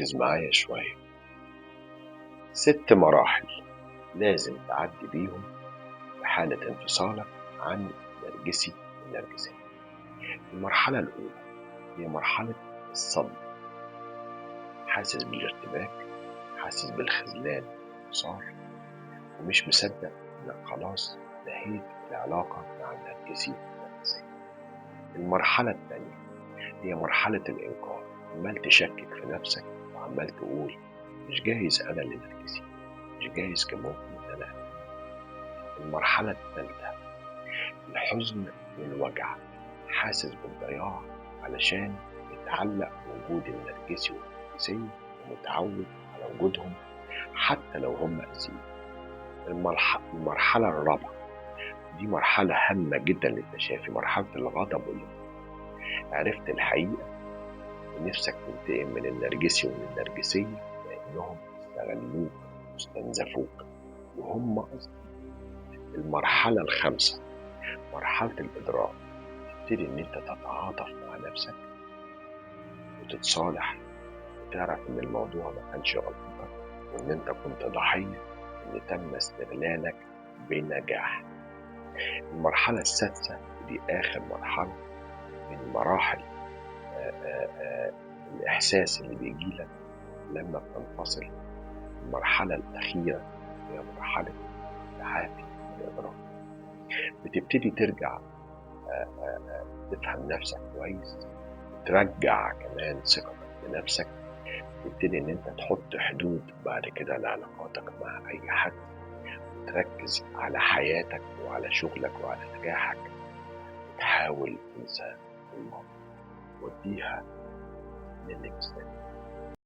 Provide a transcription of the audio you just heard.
ركز معايا شوية. 6 مراحل لازم تعدي بيهم في حالة انفصالك عن نرجسي والنرجسية. المرحلة الأولى هي مرحلة الصدمة، حاسس بالارتباك، حاسس بالخذلان والانكسار، ومش مصدق إنك خلاص نهيت العلاقة مع النرجسي والنرجسية. المرحلة الثانية هي مرحلة الإنكار، عمال تشكك في نفسك وعمال تقول مش جايز أنا اللي نرجسي، مش جايز كان ممكن إن أنا. المرحلة الثالثة الحزن والوجع، حاسس بالضياع علشان متعلق بوجود النرجسي والنرجسية ومتعود على وجودهم حتى لو هم أذيين. المرحلة الرابعة دي مرحلة هامة جدا للتشافي، مرحلة الغضب عرفت الحقيقة ونفسك تنتقم من النرجسي ومن النرجسية لأنهم استغلوك واستنزفوك وهم أصلا. المرحلة الخامسة مرحلة الإدراك، تبتدي إن أنت تتعاطف مع نفسك وتتصالح وتعرف إن الموضوع ما كانش غلطتك وإن أنت كنت ضحية إن تم استغلالك بنجاح. المرحلة السادسة ودي آخر مرحلة من مراحل الإحساس اللي بيجيلك لما بتنفصل. المرحلة الأخيرة هي مرحلة التعافي والإدراك، بتبتدي ترجع تفهم نفسك كويس، ترجع كمان ثقتك بنفسك، تبتدي إن أنت تحط حدود بعد كده لعلاقاتك مع أي حد، تركز على حياتك وعلى شغلك وعلى نجاحك، وتحاول تنسى الماضي وديها للمستقبل.